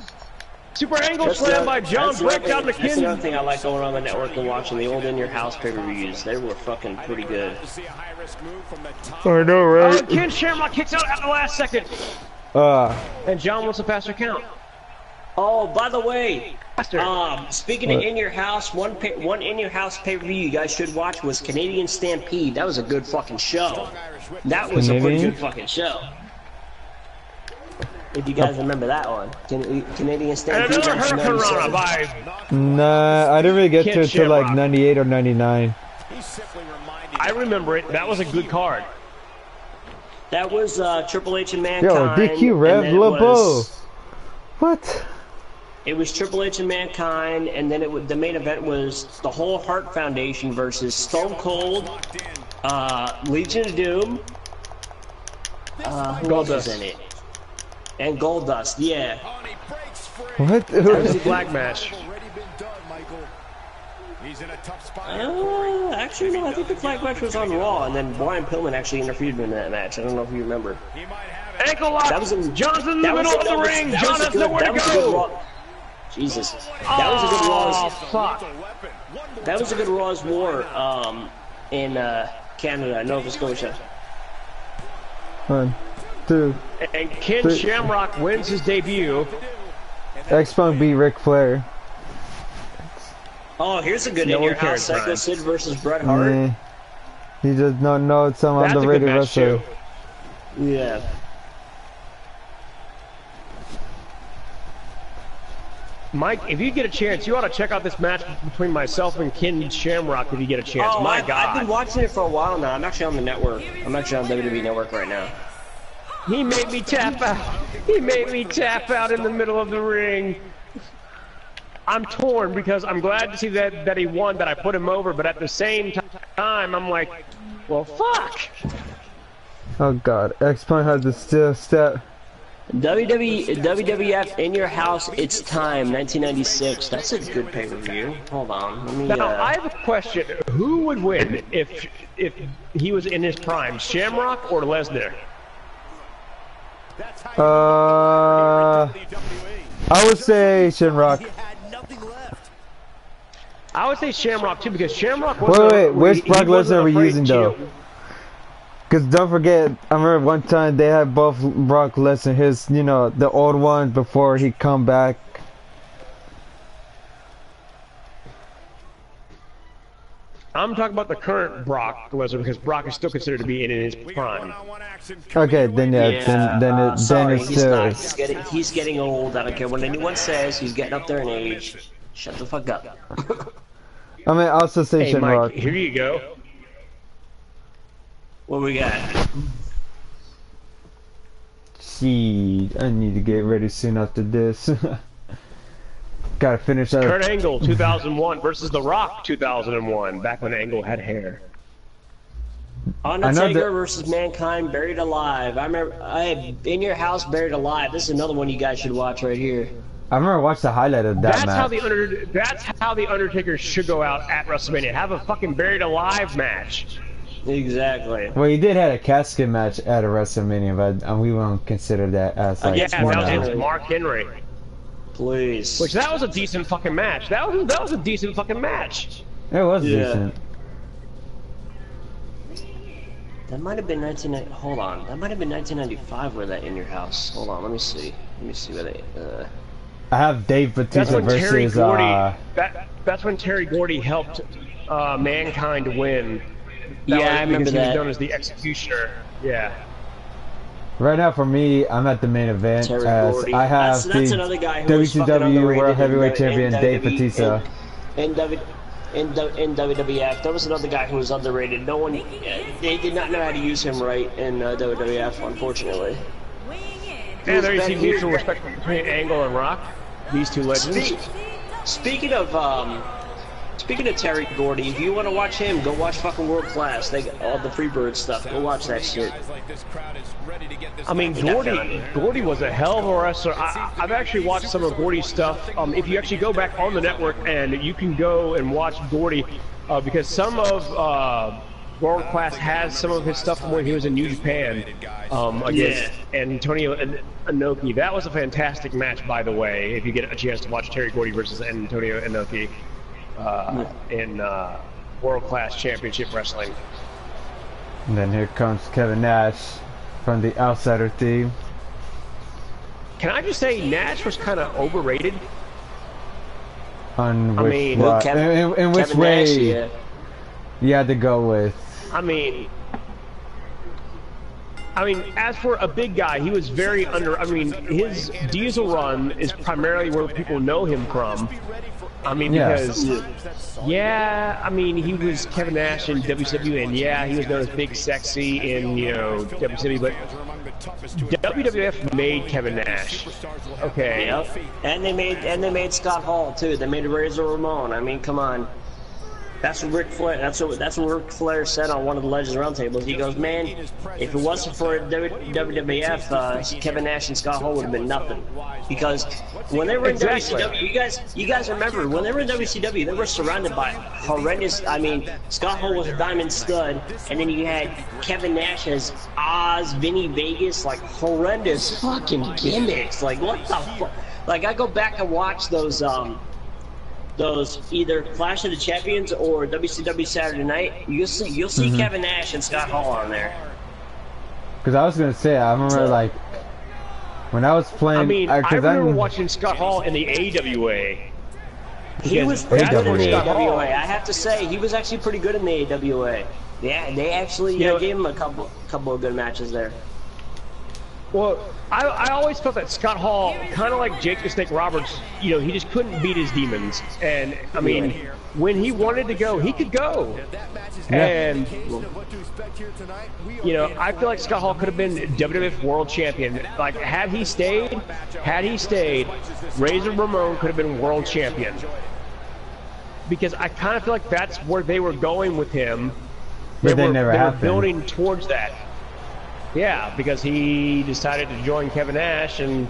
Super angle slam by John Breakdown to That's another Ken. thing I like going on the network and watching the old In Your House pay-per-views. They were fucking pretty good. I know, right? Ken Shamrock kicks out at the last second. And John wants a faster count. Oh, by the way, Faster. speaking of In Your House, one In Your House pay-per-view you guys should watch was Canadian Stampede. That was a good fucking show. That was a pretty Canadian? good fucking show. If you guys remember that one. Canadian And Stampede. another Hurricane 1997. Rana by... Nah, I didn't really get Ken to it till like Shamrock. 98 or 99. I remember it. That was a good card. That was Triple H and Yo, Mankind. DQ and Rev then it LeBeau. was- What? It was Triple H and Mankind, and then the main event was the whole Hart Foundation versus Stone Cold, Legion of Doom, who else was in it? And Goldust, yeah. What? That was a black match. He's in a tough spot. Actually, no, I think the flag match was on Raw, and then Brian Pillman actually interfered in that match. I don't know if you remember. He might have it. Ankle lock. That was in Johnson in the middle of the ring. John has nowhere to go. Jesus, that was a good Raw. Fuck. That was a good Raw's War in Canada, Nova Scotia. 1, 2. And Ken 3. Shamrock wins his debut. X-Punk beat Ric Flair. Oh, here's a good in your house. Psycho Sid versus Bret Hart. Yeah. He just don't know it's some underrated wrestler. Yeah. Mike, if you get a chance, you ought to check out this match between myself and Ken Shamrock if you get a chance. Oh, My God. I've been watching it for a while now. I'm actually on the network. I'm actually on WWE Network right now. He made me tap out. He made me tap out in the middle of the ring. I'm torn because I'm glad to see that he won, that I put him over, but at the same time, I'm like, well, fuck. Oh God, X-Punk had the still step. WWF In Your House, It's Time, 1996. That's a good pay-per-view. Hold on, let me. Now I have a question: who would win if he was in his prime, Shamrock or Lesnar? I would say Shamrock. I would say Shamrock too, because Shamrock was. Wait, which Brock Lesnar are we using though? Because don't forget, I remember one time they had both Brock Lesnar, his, you know, the old one before he come back. I'm talking about the current Brock Lesnar because Brock is still considered to be in his prime. Okay, then then it's still. He's getting old. I don't care what anyone says. He's getting up there in age. Shut the fuck up. I mean, I also say Hey, Shamrock. Mike, here you go. What we got? See, I need to get ready soon after this. Gotta finish that. Kurt Angle 2001 versus The Rock 2001, back when Angle had hair. Undertaker versus Mankind, Buried Alive. I remember, In Your House, Buried Alive. This is another one you guys should watch right here. I remember watched the highlight of that match. That's how the Undertaker should go out at WrestleMania. Have a fucking Buried Alive match. Exactly. Well, he did have a casket match at a WrestleMania, but we won't consider that as like. Yeah, that was against Mark Henry. Please. Which that was a decent fucking match. That was a decent fucking match. It was decent. That might have been 1990. Hold on. That might have been 1995. Where that In Your House? Hold on. Let me see. Let me see where they. I have Dave Bautista versus. That's when Terry Gordy helped Mankind win. I remember that. He was known as the Executioner. Yeah. Right now, for me, I'm at the main event as I have that's the another guy who WCW World Heavyweight Champion Dave Bautista. In WWF, there was another guy who was underrated. No one, they did not know how to use him right in WWF, unfortunately. And there you see mutual respect between Angle and Rock, these two legends. Speaking of Terry Gordy, if you want to watch him, go watch fucking World Class. They got all the Freebird stuff. Go watch that shit. I mean, Gordy was a hell of a wrestler. I've actually watched some of Gordy's stuff. If you actually go back on the network, and you can go and watch Gordy, because some of World Class has some of his stuff from when he was in New Japan against Antonio Inoki. That was a fantastic match, by the way, if you get a chance to watch Terry Gordy versus Antonio Inoki. In World Class Championship Wrestling. And then here comes Kevin Nash from the Outsider team. Can I just say Nash was kind of overrated? On which, in which way Nash, you had to go with? I mean, as for a big guy, he was very his Diesel run is primarily where people know him from. I mean, because, he was Kevin Nash in WCW, and he was known as Big Sexy in, WCW, but WWF made Kevin Nash. Okay. Yep. And they made Scott Hall too. They made Razor Ramon. I mean, come on. That's what Ric Flair. That's what Ric Flair said on one of the Legends Roundtables. He goes, "Man, if it wasn't for WWF, Kevin Nash and Scott Hall would have been nothing." Because when they were in WCW, you guys remember when they were in WCW, they were surrounded by horrendous. I mean, Scott Hall was a diamond stud, and then you had Kevin Nash as Oz, Vinny Vegas, like horrendous fucking gimmicks. Like what the fuck? Like I go back and watch those either Clash of the Champions or WCW Saturday Night. You'll see Kevin Nash and Scott Hall on there. Because I was gonna say, I remember like when I was playing. I mean, I remember watching Scott Hall in the AWA. He was pretty good in the AWA. I have to say, he was actually pretty good in the AWA. Yeah, they actually gave him a couple of good matches there. Well, I always felt that Scott Hall, kind of like Jake the Snake Roberts, you know, he just couldn't beat his demons. And, I mean, when he wanted to go, he could go. And, you know, I feel like Scott Hall could have been WWF World Champion. Like, had he stayed, Razor Ramon could have been World Champion. Because I kind of feel like that's where they were going with him. But they never were happened. Building towards that. Yeah, because he decided to join Kevin Nash and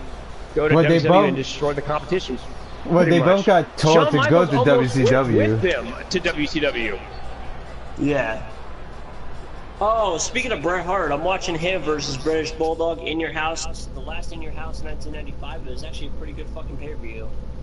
go to WWE and destroy the competition. Well, they both got told to go to WCW. With them to WCW. Yeah. Oh, speaking of Bret Hart, I'm watching him versus British Bulldog in your house. The last In Your House in 1995. It was actually a pretty good fucking pay-per-view.